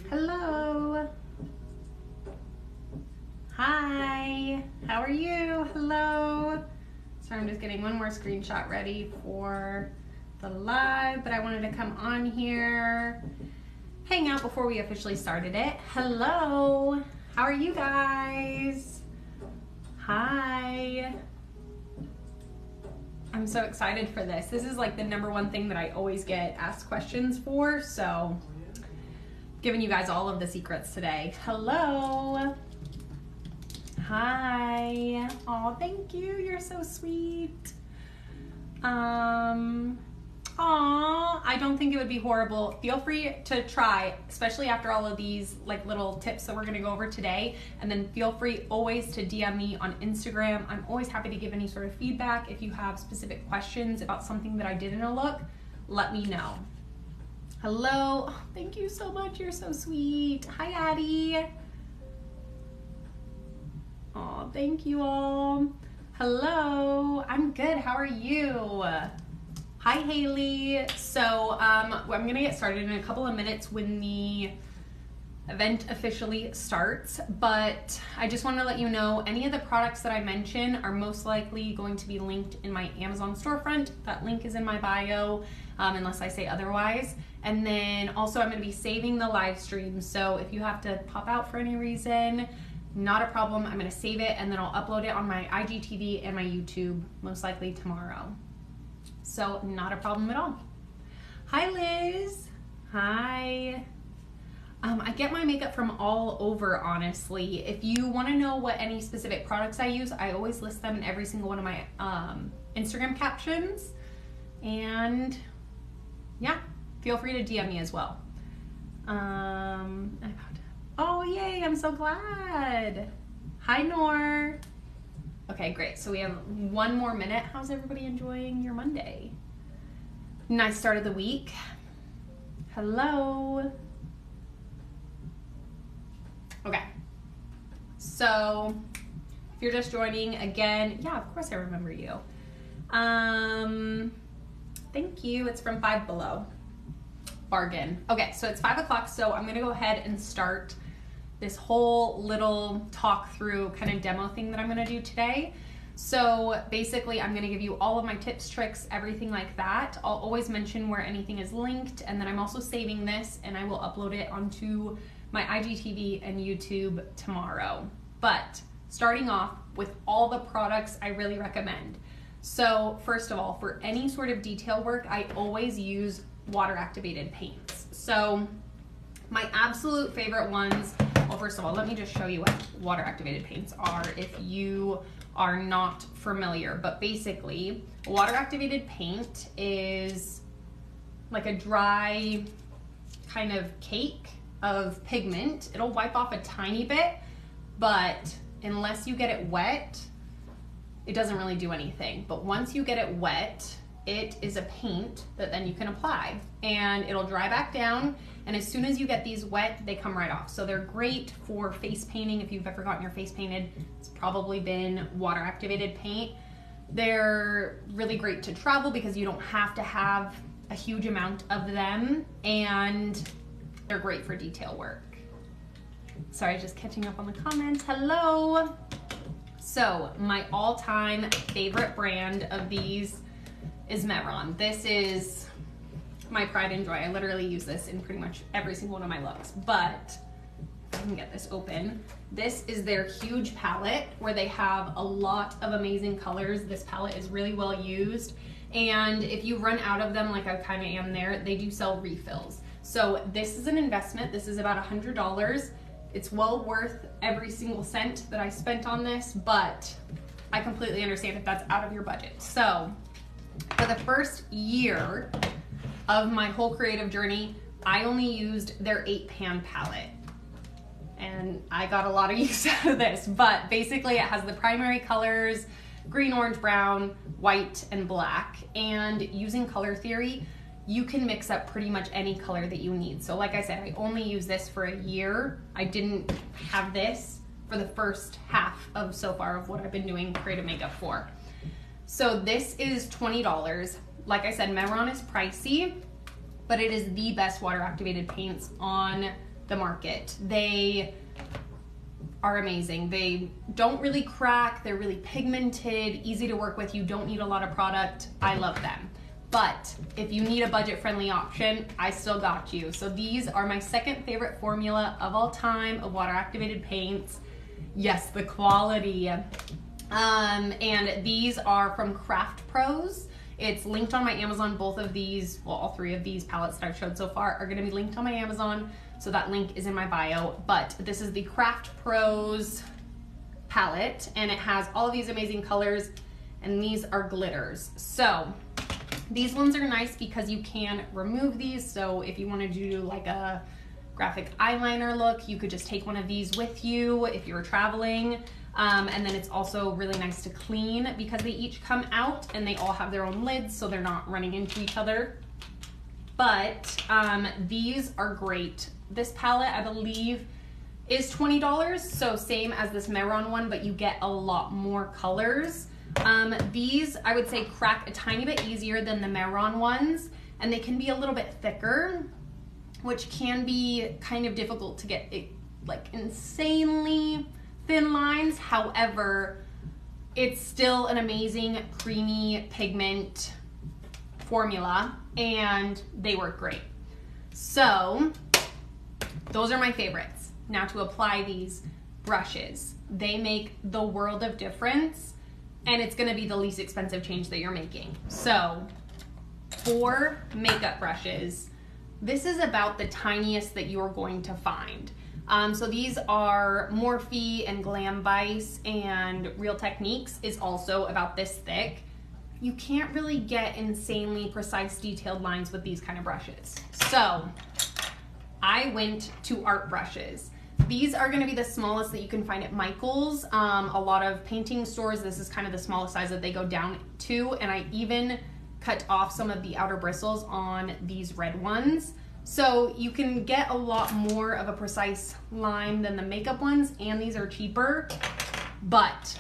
Hello. Hi. How are you? Hello. So I'm just getting one more screenshot ready for the live, but I wanted to come on here, hang out before we officially started it. Hello. How are you guys? Hi. I'm so excited for this. This is like the #1 thing that I always get asked questions for, so giving you guys all of the secrets today. Hello. Hi. Oh, thank you. You're so sweet. I don't think it would be horrible. Feel free to try, especially after all of these like little tips that we're gonna go over today. And then feel free always to DM me on Instagram. I'm always happy to give any sort of feedback. If you have specific questions about something that I did in a look, let me know. Hello. Oh, thank you so much. You're so sweet. Hi, Addie. Oh, thank you all. Hello. I'm good. How are you? Hi, Haley. So I'm gonna get started in a couple of minutes when the event officially starts, but I just want to let you know any of the products that I mention are most likely going to be linked in my Amazon storefront. That link is in my bio, unless I say otherwise. And then also I'm going to be saving the live stream, so if you have to pop out for any reason, not a problem. I'm going to save it and then I'll upload it on my IGTV and my YouTube most likely tomorrow. So not a problem at all. Hi, Liz. Hi. I get my makeup from all over, honestly. If you want to know what any specific products I use, I always list them in every single one of my Instagram captions. And yeah, feel free to DM me as well. Oh, yay, I'm so glad. Hi, Nor. Okay, great. So we have 1 more minute. How's everybody enjoying your Monday? Nice start of the week. Hello. Okay. So if you're just joining again, yeah, of course I remember you. Thank you. It's from Five Below. Bargain. Okay, so it's 5 o'clock, so I'm gonna go ahead and start this whole little talk through kind of demo thing that I'm gonna do today. So basically I'm gonna give you all of my tips, tricks, everything like that. I'll always mention where anything is linked, and then I'm also saving this and I will upload it onto my IGTV and YouTube tomorrow. But starting off with all the products I really recommend. So first of all, for any sort of detail work, I always use water activated paints. So my absolute favorite ones, well, first of all, let me just show you what water activated paints are if you are not familiar. But basically, water activated paint is like a dry kind of cake of pigment. It'll wipe off a tiny bit, but unless you get it wet, it doesn't really do anything. But once you get it wet, it is a paint that then you can apply and it'll dry back down. And as soon as you get these wet, they come right off. So they're great for face painting. If you've ever gotten your face painted, it's probably been water activated paint. They're really great to travel because you don't have to have a huge amount of them, and they're great for detail work. Sorry, just catching up on the comments. Hello. So my all-time favorite brand of these is Mehron. This is my pride and joy. I literally use this in pretty much every single one of my looks, but if I can get this open. This is their huge palette where they have a lot of amazing colors. This palette is really well used, and if you run out of them like I kind of am there, they do sell refills. So this is an investment. This is about $100. It's well worth every single cent that I spent on this, but I completely understand if that's out of your budget. So for the first year of my whole creative journey, I only used their 8-pan palette. And I got a lot of use out of this, but basically it has the primary colors, green, orange, brown, white, and black. And using color theory, you can mix up pretty much any color that you need. So like I said, I only use this for a year. I didn't have this for the first half of so far of what I've been doing creative makeup for. So this is $20. Like I said, Mehron is pricey, but it is the best water activated paints on the market. They are amazing. They don't really crack. They're really pigmented, easy to work with. You don't need a lot of product. I love them. But if you need a budget-friendly option, I still got you. So these are my second favorite formula of all time of water-activated paints. Yes, the quality. And these are from Craft Pros. It's linked on my Amazon. Both of these, well, all three of these palettes that I've showed so far are gonna be linked on my Amazon. So that link is in my bio. But this is the Craft Pros palette, and it has all of these amazing colors, and these are glitters. So these ones are nice because you can remove these. So if you wanted to do like a graphic eyeliner look, you could just take one of these with you if you're traveling. And then it's also really nice to clean because they each come out and they all have their own lids, so they're not running into each other. But these are great. This palette, I believe, is $20, so same as this Meron one, but you get a lot more colors. These, I would say, crack a tiny bit easier than the Meron ones, and they can be a little bit thicker, which can be kind of difficult to get like insanely thin lines. However, it's still an amazing creamy pigment formula, and they work great. So those are my favorites. Now to apply these brushes, they make the world of difference, and it's gonna be the least expensive change that you're making. So for makeup brushes, this is about the tiniest that you're going to find. So these are Morphe and Glam Vice, and Real Techniques is also about this thick. You can't really get insanely precise detailed lines with these kind of brushes. So I went to art brushes. These are gonna be the smallest that you can find at Michael's. A lot of painting stores, this is kind of the smallest size that they go down to, and I even cut off some of the outer bristles on these red ones. So you can get a lot more of a precise line than the makeup ones, and these are cheaper. But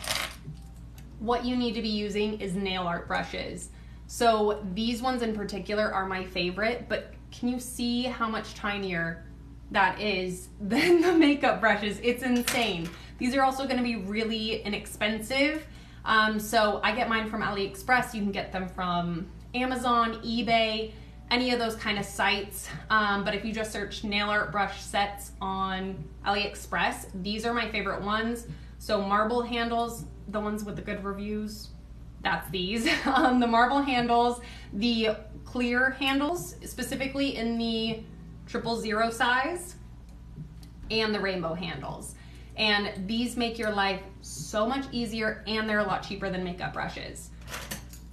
what you need to be using is nail art brushes. So these ones in particular are my favorite, but can you see how much tinier that is than the makeup brushes? It's insane. These are also gonna be really inexpensive. So I get mine from Aliexpress. You can get them from Amazon, eBay, any of those kind of sites. But if you just search nail art brush sets on Aliexpress, these are my favorite ones. So marble handles, the ones with the good reviews, that's these. The marble handles, the clear handles, specifically in the 000 size, and the rainbow handles. And these make your life so much easier, and they're a lot cheaper than makeup brushes.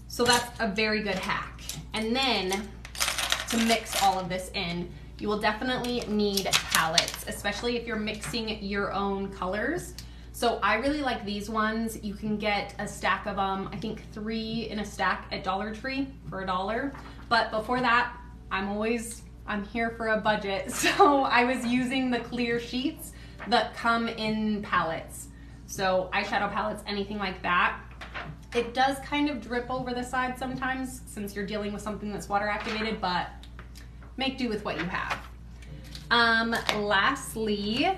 So that's a very good hack. And then to mix all of this in, you will definitely need palettes, especially if you're mixing your own colors. So I really like these ones. You can get a stack of them, I think 3 in a stack at Dollar Tree for $1. But before that, I'm here for a budget. So I was using the clear sheets that come in palettes. So eyeshadow palettes, anything like that. It does kind of drip over the side sometimes since you're dealing with something that's water activated, but make do with what you have. Lastly,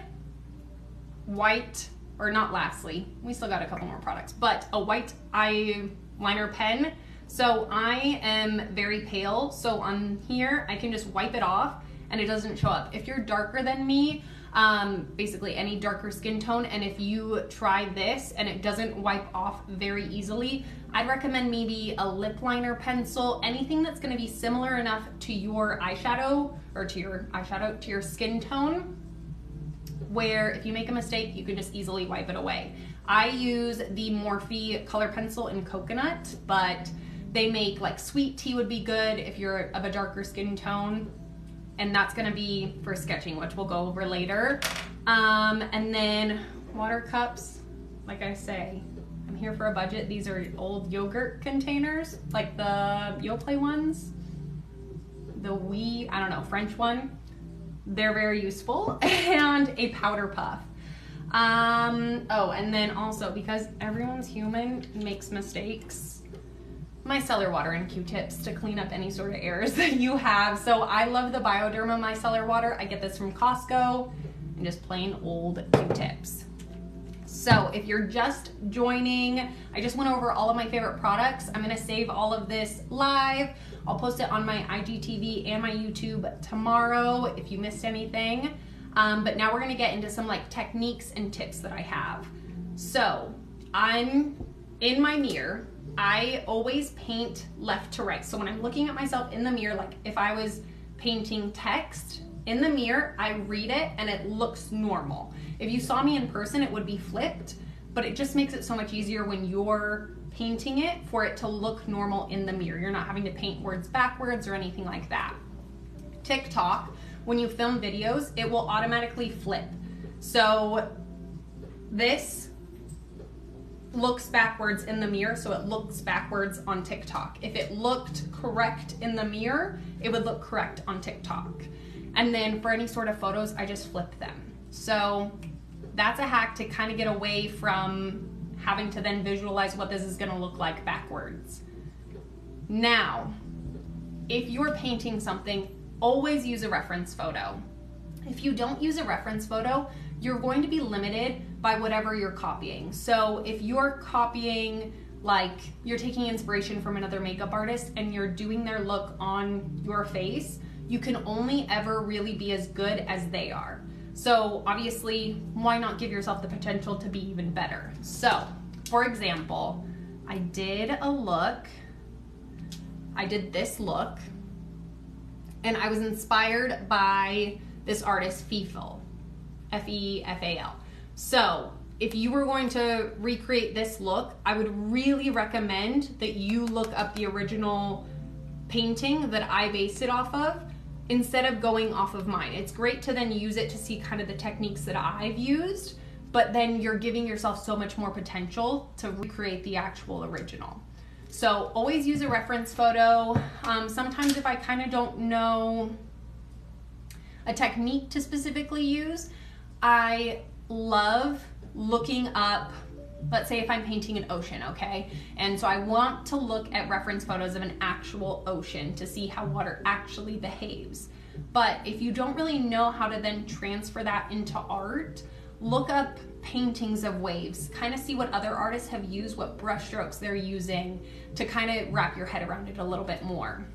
we still got a couple more products, but a white eyeliner pen. So I am very pale, so on here I can just wipe it off and it doesn't show up. If you're darker than me, basically any darker skin tone, and if you try this and it doesn't wipe off very easily, I'd recommend maybe a lip liner pencil, anything that's gonna be similar enough to your eyeshadow, or to your skin tone, where if you make a mistake, you can just easily wipe it away. I use the Morphe color pencil in coconut, but they make like sweet tea would be good if you're of a darker skin tone, and that's gonna be for sketching, which we'll go over later. And then water cups, like I say, I'm here for a budget. These are old yogurt containers, like the Yoplait ones, I don't know, French one. They're very useful. And a powder puff. Oh, and then also, because everyone's human, makes mistakes, micellar water and Q-tips to clean up any sort of errors that you have. So I love the Bioderma micellar water. I get this from Costco, and just plain old Q-tips. So if you're just joining, I just went over all of my favorite products. I'm gonna save all of this live. I'll post it on my IGTV and my YouTube tomorrow if you missed anything. But now we're gonna get into some like techniques and tips that I have. So I'm in my mirror. I always paint left to right. So when I'm looking at myself in the mirror, like if I was painting text in the mirror, I read it and it looks normal. If you saw me in person, it would be flipped, but it just makes it so much easier when you're painting it for it to look normal in the mirror. You're not having to paint words backwards or anything like that. TikTok, when you film videos, it will automatically flip. So this looks backwards in the mirror, so it looks backwards on TikTok. If it looked correct in the mirror, it would look correct on TikTok. And then for any sort of photos, I just flip them. So that's a hack to kind of get away from having to then visualize what this is gonna look like backwards. Now, if you're painting something, always use a reference photo. If you don't use a reference photo, you're going to be limited by whatever you're copying. So if you're copying, like you're taking inspiration from another makeup artist and you're doing their look on your face, you can only ever really be as good as they are. So obviously, why not give yourself the potential to be even better? So, for example, I did this look, and I was inspired by this artist, Fefal, F-E-F-A-L. So, if you were going to recreate this look, I would really recommend that you look up the original painting that I based it off of, instead of going off of mine. It's great to then use it to see kind of the techniques that I've used, but then you're giving yourself so much more potential to recreate the actual original. So always use a reference photo. Sometimes if I kind of don't know a technique to specifically use, I love looking up, let's say if I'm painting an ocean, okay? And so I want to look at reference photos of an actual ocean to see how water actually behaves. But if you don't really know how to then transfer that into art, look up paintings of waves, kind of see what other artists have used, what brush strokes they're using to kind of wrap your head around it a little bit more.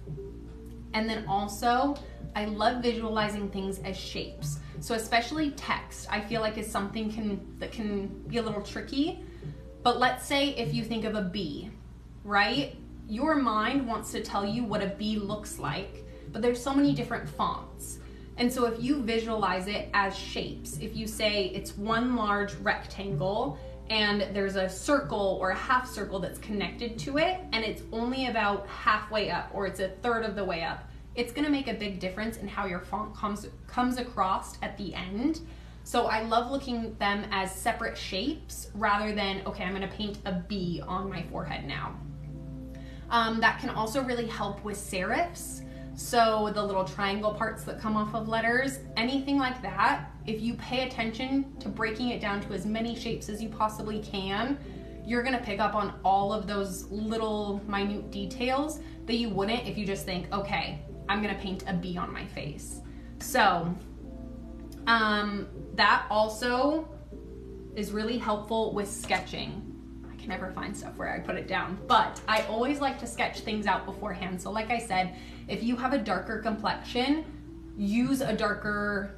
And then also, I love visualizing things as shapes. So especially text, I feel like is something that can be a little tricky. But let's say if you think of a bee, right? Your mind wants to tell you what a bee looks like, but there's so many different fonts. And so if you visualize it as shapes, if you say it's one large rectangle and there's a circle or a half circle that's connected to it, and it's only about halfway up or it's a third of the way up, it's gonna make a big difference in how your font comes across at the end. So I love looking at them as separate shapes rather than, okay, I'm gonna paint a bee on my forehead now. That can also really help with serifs. So the little triangle parts that come off of letters, anything like that, if you pay attention to breaking it down to as many shapes as you possibly can, you're gonna pick up on all of those little minute details that you wouldn't if you just think, okay, I'm gonna paint a bee on my face. So that also is really helpful with sketching. I can never find stuff where I put it down, but I always like to sketch things out beforehand. So like I said, if you have a darker complexion, use a darker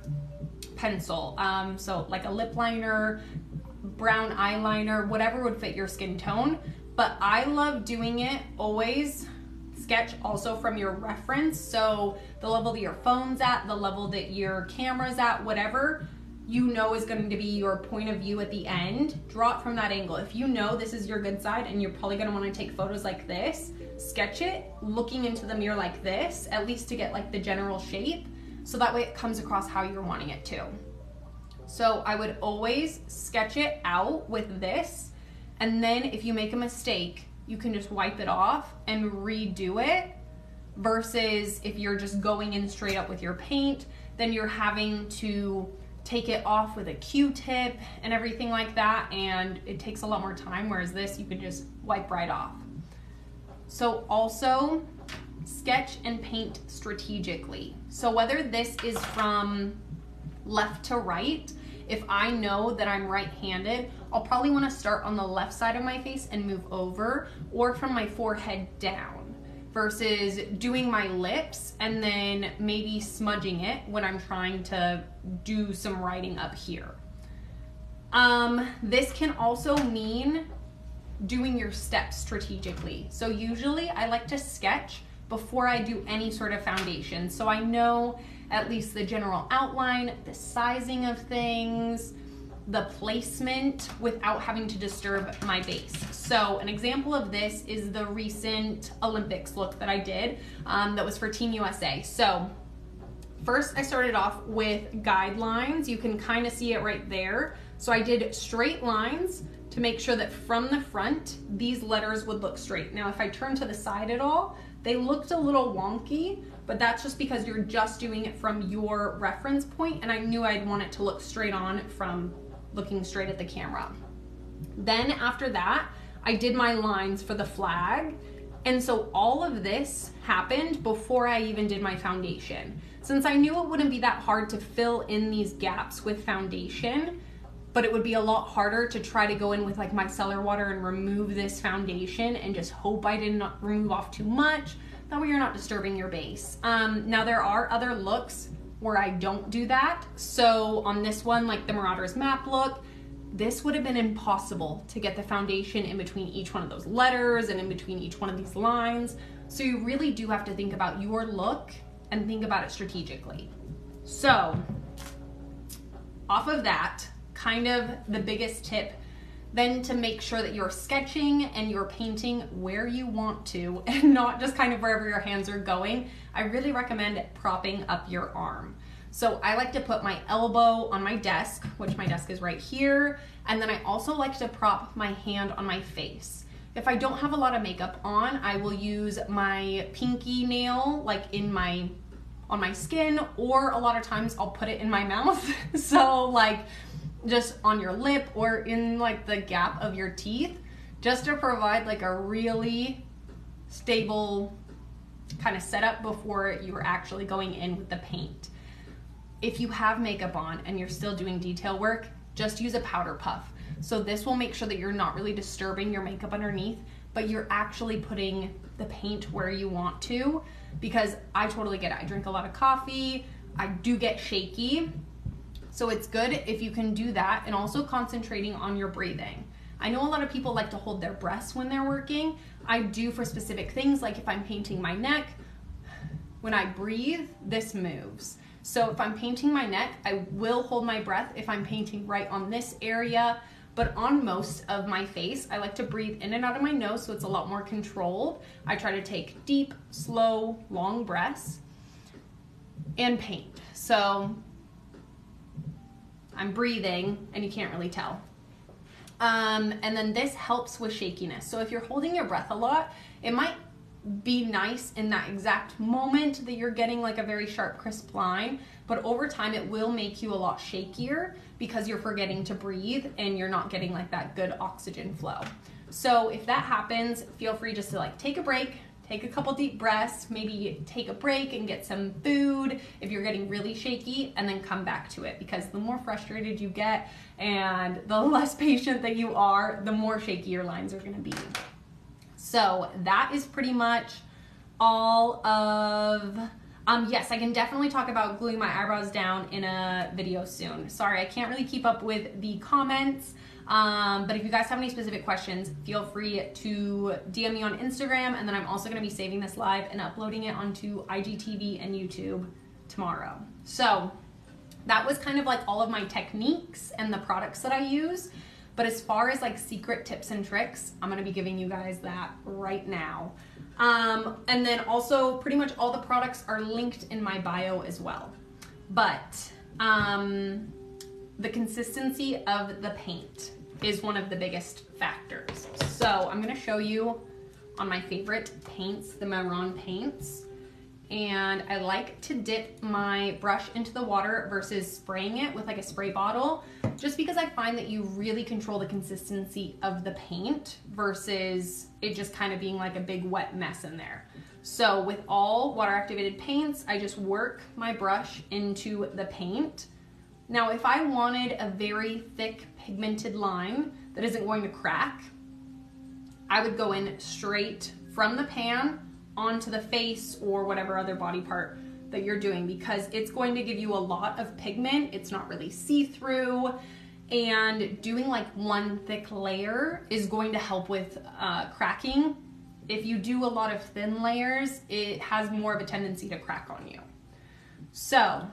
pencil. So like a lip liner, brown eyeliner, whatever would fit your skin tone. But I love doing it always sketch also from your reference. So the level that your phone's at, the level that your camera's at, whatever you know is going to be your point of view at the end, draw it from that angle. If you know this is your good side and you're probably going to want to take photos like this, sketch it looking into the mirror like this, at least to get like the general shape, so that way it comes across how you're wanting it to. So I would always sketch it out with this, and then if you make a mistake, you can just wipe it off and redo it, versus if you're just going in straight up with your paint, then you're having to take it off with a Q-tip and everything like that, and it takes a lot more time, whereas this you can just wipe right off. So also sketch and paint strategically. So whether this is from left to right, if I know that I'm right-handed, I'll probably want to start on the left side of my face and move over, or from my forehead down, versus doing my lips and then maybe smudging it when I'm trying to do some writing up here. This can also mean doing your steps strategically. So usually I like to sketch before I do any sort of foundation, so I know at least the general outline, the sizing of things, the placement, without having to disturb my base. So an example of this is the recent Olympics look that I did that was for Team USA. So first I started off with guidelines. You can kind of see it right there. So I did straight lines to make sure that from the front, these letters would look straight. Now, if I turn to the side at all, they looked a little wonky, but that's just because you're just doing it from your reference point, and I knew I'd want it to look straight on from looking straight at the camera. Then after that, I did my lines for the flag, and so all of this happened before I even did my foundation. Since I knew it wouldn't be that hard to fill in these gaps with foundation, but it would be a lot harder to try to go in with like micellar water and remove this foundation and just hope I didn't remove off too much. That way you're not disturbing your base. Now there are other looks where I don't do that. So on this one, like the Marauders map look, this would have been impossible to get the foundation in between each one of those letters and in between each one of these lines. So you really do have to think about your look and think about it strategically. So off of that, kind of the biggest tip then to make sure that you're sketching and you're painting where you want to and not just kind of wherever your hands are going. I really recommend propping up your arm. So I like to put my elbow on my desk, which my desk is right here, and then I also like to prop my hand on my face. If I don't have a lot of makeup on, I will use my pinky nail like on my skin, or a lot of times I'll put it in my mouth. So like just on your lip or in like the gap of your teeth, just to provide like a really stable kind of setup before you're actually going in with the paint. If you have makeup on and you're still doing detail work, just use a powder puff. So this will make sure that you're not really disturbing your makeup underneath, but you're actually putting the paint where you want to, because I totally get it. I drink a lot of coffee, I do get shaky. So it's good if you can do that, and also concentrating on your breathing. I know a lot of people like to hold their breaths when they're working. I do for specific things, like if I'm painting my neck, when I breathe, this moves. So if I'm painting my neck, I will hold my breath if I'm painting right on this area, but on most of my face, I like to breathe in and out of my nose so it's a lot more controlled. I try to take deep, slow, long breaths and paint. So I'm breathing and you can't really tell. And then this helps with shakiness. So if you're holding your breath a lot, it might be nice in that exact moment that you're getting like a very sharp, crisp line, but over time it will make you a lot shakier because you're forgetting to breathe and you're not getting like that good oxygen flow. So if that happens, feel free just to like take a break, take a couple deep breaths, maybe take a break and get some food if you're getting really shaky, and then come back to it, because the more frustrated you get and the less patient that you are, the more shaky your lines are going to be. So that is pretty much all of, yes, I can definitely talk about gluing my eyebrows down in a video soon. Sorry, I can't really keep up with the comments. But if you guys have any specific questions, feel free to DM me on Instagram, and then I'm also going to be saving this live and uploading it onto IGTV and YouTube tomorrow. So that was kind of like all of my techniques and the products that I use. But as far as like secret tips and tricks, I'm going to be giving you guys that right now. And then also pretty much all the products are linked in my bio as well. But the consistency of the paint is one of the biggest factors. So I'm gonna show you on my favorite paints, the Marron paints. And I like to dip my brush into the water versus spraying it with like a spray bottle, just because I find that you really control the consistency of the paint versus it just kind of being like a big wet mess in there. So with all water activated paints, I just work my brush into the paint. Now, if I wanted a very thick pigmented line that isn't going to crack, I would go in straight from the pan onto the face or whatever other body part that you're doing, because it's going to give you a lot of pigment. It's not really see-through, and doing like one thick layer is going to help with cracking. If you do a lot of thin layers, it has more of a tendency to crack on you. So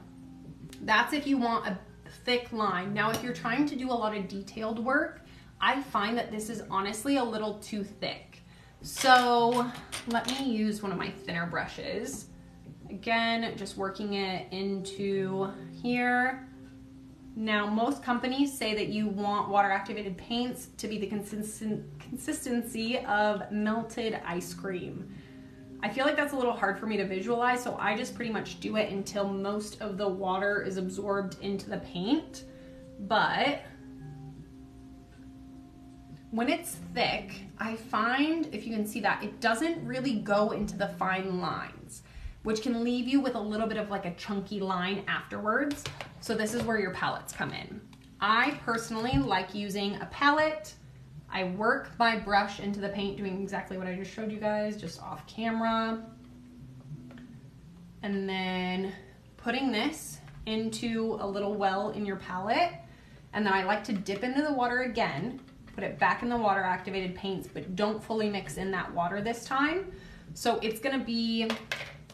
that's if you want a thick line. Now, if you're trying to do a lot of detailed work, I find that this is honestly a little too thick. So let me use one of my thinner brushes. Again, just working it into here. Now, most companies say that you want water activated paints to be the consistency of melted ice cream. I feel like that's a little hard for me to visualize, so I just pretty much do it until most of the water is absorbed into the paint. But when it's thick, I find, if you can see that, it doesn't really go into the fine lines, which can leave you with a little bit of like a chunky line afterwards. So this is where your palettes come in. I personally like using a palette. I work my brush into the paint, doing exactly what I just showed you guys, just off camera. And then putting this into a little well in your palette. And then I like to dip into the water again, put it back in the water activated paints, but don't fully mix in that water this time. So it's gonna be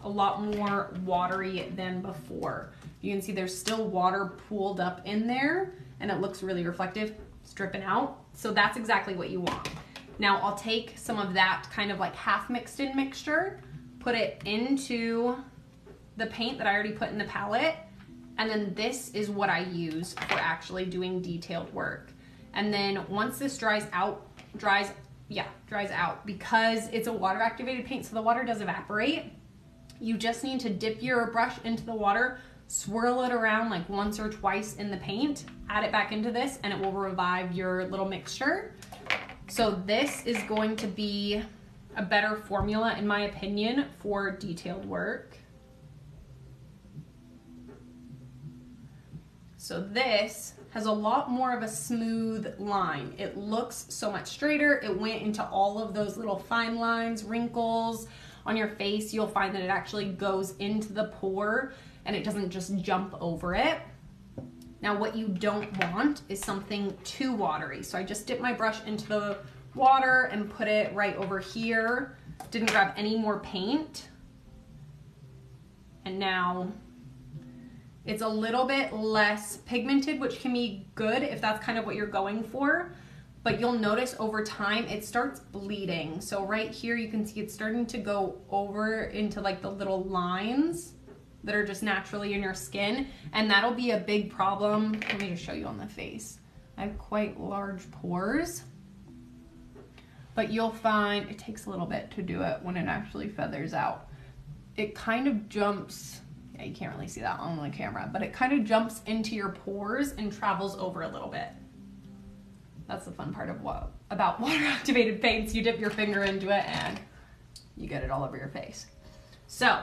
a lot more watery than before. You can see there's still water pooled up in there and it looks really reflective. It's dripping out. So that's exactly what you want. Now I'll take some of that kind of like half mixed in mixture, put it into the paint that I already put in the palette, and then this is what I use for actually doing detailed work. And then once this dries out, because it's a water activated paint, so the water does evaporate. You just need to dip your brush into the water, swirl it around like once or twice in the paint, add it back into this, and it will revive your little mixture. So this is going to be a better formula, in my opinion, for detailed work. So this has a lot more of a smooth line. It looks so much straighter. It went into all of those little fine lines, wrinkles on your face. You'll find that it actually goes into the pore and it doesn't just jump over it. Now what you don't want is something too watery. So I just dipped my brush into the water and put it right over here. Didn't grab any more paint. And now it's a little bit less pigmented, which can be good if that's kind of what you're going for. But you'll notice over time it starts bleeding. So right here you can see it's starting to go over into like the little lines that are just naturally in your skin, and that'll be a big problem. Let me just show you on the face. I have quite large pores, but you'll find it takes a little bit to do it when it actually feathers out. It kind of jumps, yeah, you can't really see that on the camera, but it kind of jumps into your pores and travels over a little bit. That's the fun part of about water activated paints. You dip your finger into it and you get it all over your face. So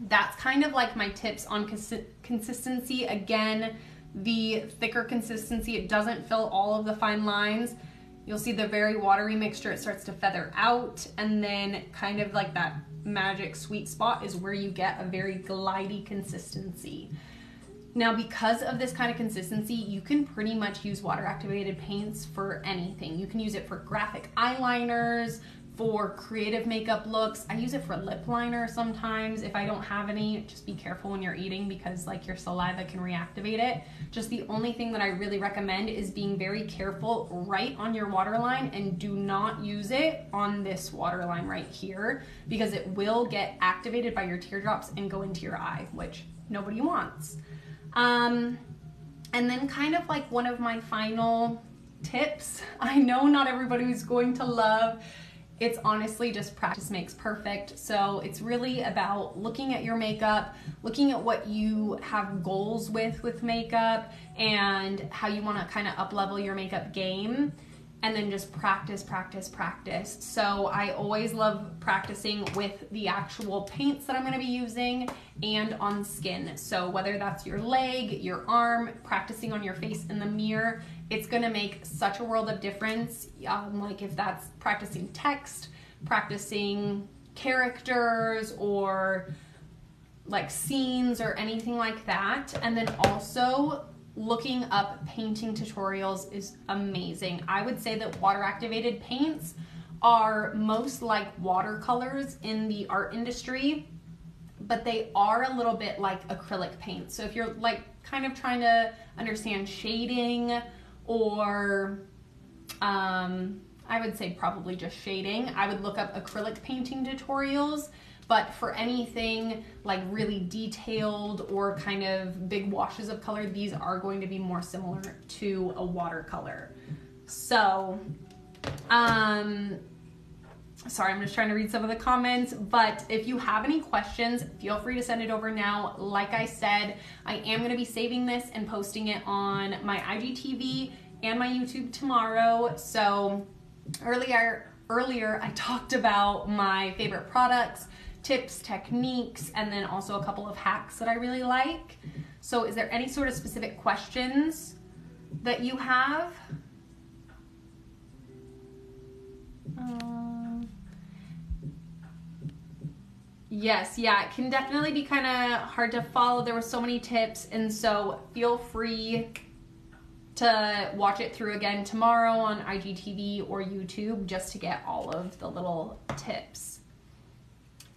that's kind of like my tips on consistency. Again, the thicker consistency, it doesn't fill all of the fine lines. You'll see the very watery mixture, it starts to feather out, and then kind of like that magic sweet spot is where you get a very glidey consistency. Now, because of this kind of consistency, you can pretty much use water activated paints for anything. You can use it for graphic eyeliners, for creative makeup looks. I use it for lip liner sometimes if I don't have any. Just be careful when you're eating because like your saliva can reactivate it. Just the only thing that I really recommend is being very careful right on your waterline, and do not use it on this waterline right here because it will get activated by your teardrops and go into your eye, which nobody wants. And then kind of like one of my final tips, I know not everybody is going to love, it's honestly just practice makes perfect. So it's really about looking at your makeup, looking at what you have goals with makeup and how you want to kind of up level your makeup game, and then just practice, practice, practice. So I always love practicing with the actual paints that I'm going to be using and on skin. So whether that's your leg, your arm, practicing on your face in the mirror, it's going to make such a world of difference. Like if that's practicing text, practicing characters, or like scenes or anything like that. And then also looking up painting tutorials is amazing. I would say that water activated paints are most like watercolors in the art industry, but they are a little bit like acrylic paint. So if you're like kind of trying to understand shading, or I would say probably just shading, I would look up acrylic painting tutorials. But for anything like really detailed or kind of big washes of color, these are going to be more similar to a watercolor. So, sorry, I'm just trying to read some of the comments, but if you have any questions, feel free to send it over now. Like I said, I am going to be saving this and posting it on my IGTV and my YouTube tomorrow. So earlier I talked about my favorite products, tips, techniques, and then also a couple of hacks that I really like. So is there any sort of specific questions that you have? Yes, yeah, it can definitely be kind of hard to follow. There were so many tips, and so feel free to watch it through again tomorrow on IGTV or YouTube just to get all of the little tips.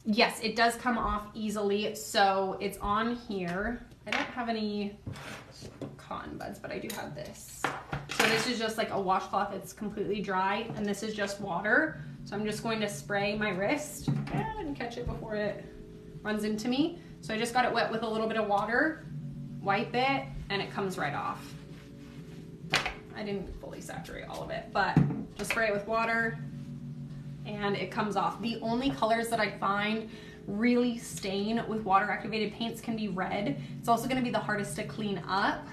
Yes, it does come off easily, so it's on here. I don't have any cotton buds, but I do have this. So this is just like a washcloth. It's completely dry, and this is just water. So I'm just going to spray my wrist and catch it before it runs into me. So I just got it wet with a little bit of water, wipe it, and it comes right off. I didn't fully saturate all of it, but just spray it with water and it comes off. The only colors that I find really stain with water activated paints can be red. It's also going to be the hardest to clean up.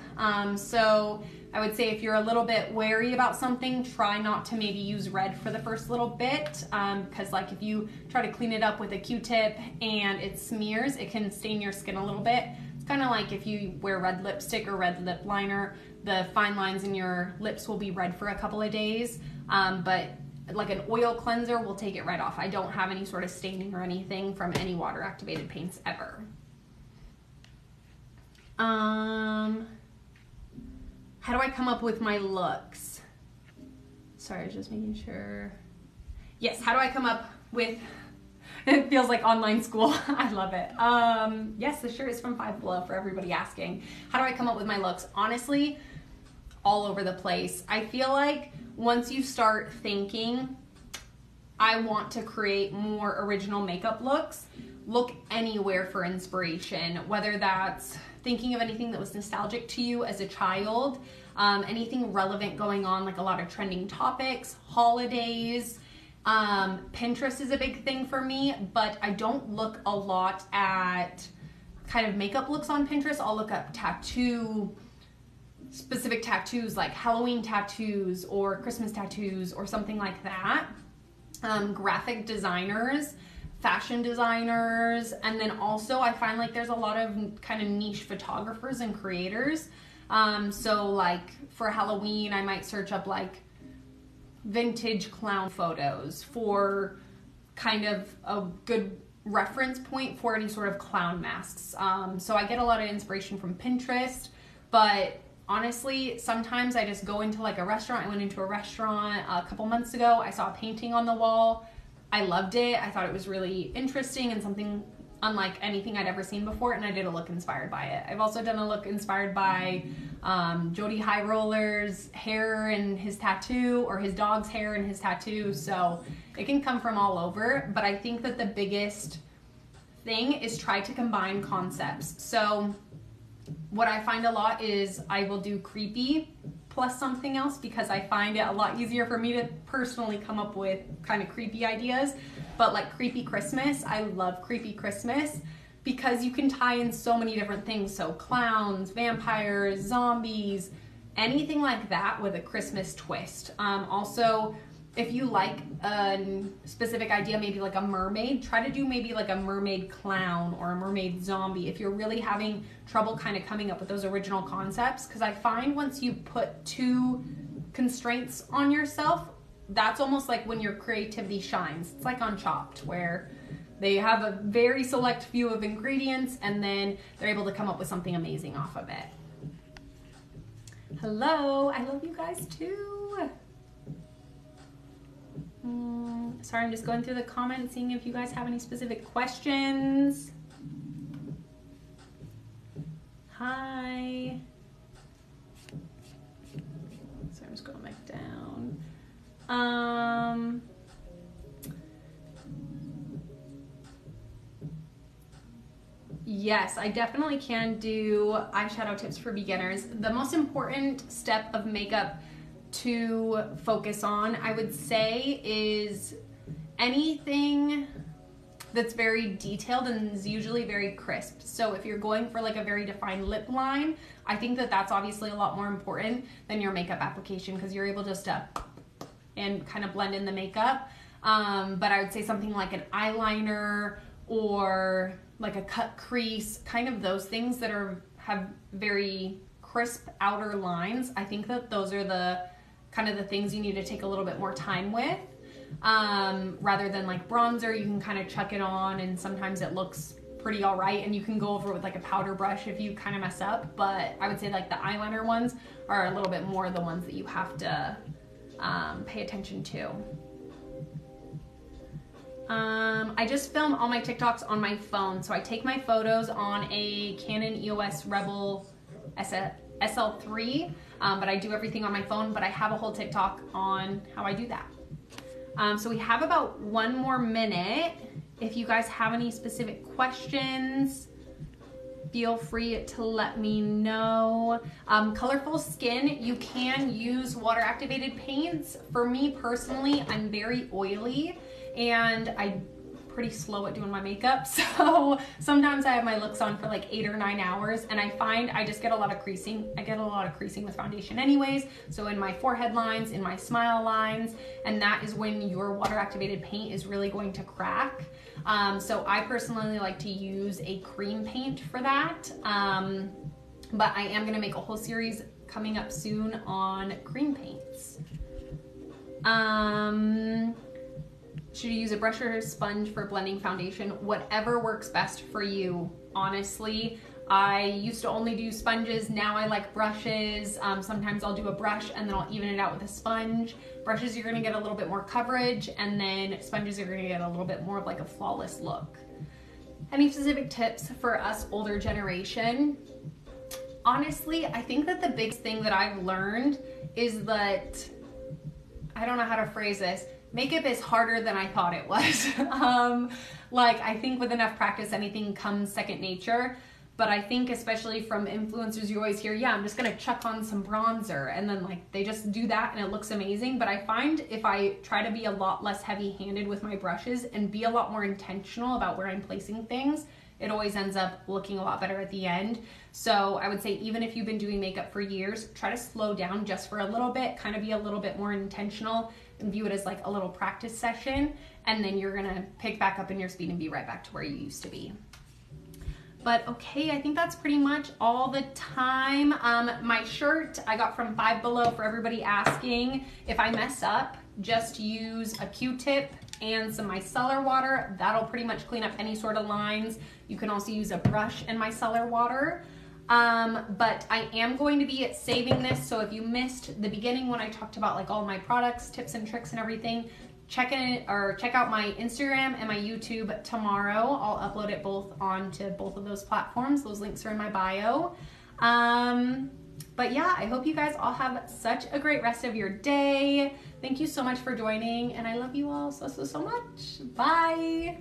So I would say if you're a little bit wary about something, try not to maybe use red for the first little bit, because like if you try to clean it up with a Q-tip and it smears, it can stain your skin a little bit. It's kind of like if you wear red lipstick or red lip liner, the fine lines in your lips will be red for a couple of days, but like an oil cleanser will take it right off. I don't have any sort of staining or anything from any water activated paints ever. How do I come up with my looks? Sorry, just making sure. Yes, how do I come up with, it feels like online school. I love it. Yes, the shirt is from Five Below for everybody asking. How do I come up with my looks? Honestly, all over the place. I feel like once you start thinking, I want to create more original makeup looks, look anywhere for inspiration, whether that's thinking of anything that was nostalgic to you as a child, anything relevant going on, like a lot of trending topics, holidays. Pinterest is a big thing for me, but I don't look a lot at kind of makeup looks on Pinterest. I'll look up specific tattoos like Halloween tattoos or Christmas tattoos or something like that. Graphic designers, fashion designers, and then also I find like there's a lot of kind of niche photographers and creators. So like for Halloween, I might search up like vintage clown photos for kind of a good reference point for any sort of clown masks. So I get a lot of inspiration from Pinterest, but honestly, sometimes I just go into like a restaurant. I went into a restaurant a couple months ago. I saw a painting on the wall. I loved it. I thought it was really interesting and something unlike anything I'd ever seen before, and I did a look inspired by it. I've also done a look inspired by Jody High Roller's hair and his tattoo, or his dog's hair and his tattoo, so it can come from all over, but I think that the biggest thing is try to combine concepts. So what I find a lot is I will do creepy plus something else because I find it a lot easier for me to personally come up with kind of creepy ideas. But like creepy Christmas, I love creepy Christmas because you can tie in so many different things. So clowns, vampires, zombies, anything like that with a Christmas twist. Also, if you like a specific idea, maybe like a mermaid, try to do maybe like a mermaid clown or a mermaid zombie if you're really having trouble kind of coming up with those original concepts. Because I find once you put too constraints on yourself, that's almost like when your creativity shines. It's like on Chopped, where they have a very select few of ingredients and then they're able to come up with something amazing off of it. Hello, I love you guys too. Sorry, I'm just going through the comments, seeing if you guys have any specific questions. Hi. So I'm just going back down. Yes, I definitely can do eyeshadow tips for beginners. The most important step of makeup to focus on, I would say, is anything that's very detailed and is usually very crisp. So if you're going for like a very defined lip line, I think that that's obviously a lot more important than your makeup application because you're able just to and kind of blend in the makeup. But I would say something like an eyeliner or like a cut crease, kind of those things that have very crisp outer lines. I think that those are the kind of the things you need to take a little bit more time with. Rather than like bronzer, you can kind of chuck it on and sometimes it looks pretty all right, and you can go over it with like a powder brush if you kind of mess up. But I would say like the eyeliner ones are a little bit more the ones that you have to pay attention to. I just film all my TikToks on my phone. So I take my photos on a Canon EOS Rebel SL3, but I do everything on my phone, but I have a whole TikTok on how I do that. So we have about 1 more minute. If you guys have any specific questions, feel free to let me know. Colorful skin, you can use water activated paints. For me personally, I'm very oily and I'm pretty slow at doing my makeup, so sometimes I have my looks on for like 8 or 9 hours, and I find I just get a lot of creasing. I get a lot of creasing with foundation anyways, so in my forehead lines, in my smile lines, and that is when your water activated paint is really going to crack. So I personally like to use a cream paint for that, but I am gonna make a whole series coming up soon on cream paints. Should you use a brush or a sponge for blending foundation? Whatever works best for you, honestly. I used to only do sponges, now I like brushes. Sometimes I'll do a brush and then I'll even it out with a sponge. Brushes, you're gonna get a little bit more coverage, and then sponges, you're gonna get a little bit more of like a flawless look. Any specific tips for us older generation? Honestly, I think that the biggest thing that I've learned is that, I don't know how to phrase this, makeup is harder than I thought it was. Like, I think with enough practice, anything comes second nature. But I think especially from influencers, you always hear, yeah, I'm just gonna chuck on some bronzer, and then like they just do that and it looks amazing. But I find if I try to be a lot less heavy-handed with my brushes and be a lot more intentional about where I'm placing things, it always ends up looking a lot better at the end. So I would say even if you've been doing makeup for years, try to slow down just for a little bit, kind of be a little bit more intentional and view it as like a little practice session, and then you're gonna pick back up in your speed and be right back to where you used to be. But okay, I think that's pretty much all the time. My shirt I got from Five Below for everybody asking. If I mess up, just use a Q-tip and some micellar water. That'll pretty much clean up any sort of lines. You can also use a brush and micellar water. But I am going to be saving this, so if you missed the beginning when I talked about like all my products, tips and tricks and everything, check out my Instagram and my YouTube tomorrow. I'll upload it both onto both of those platforms. Those links are in my bio. But yeah, I hope you guys all have such a great rest of your day. Thank you so much for joining, and I love you all so much. Bye.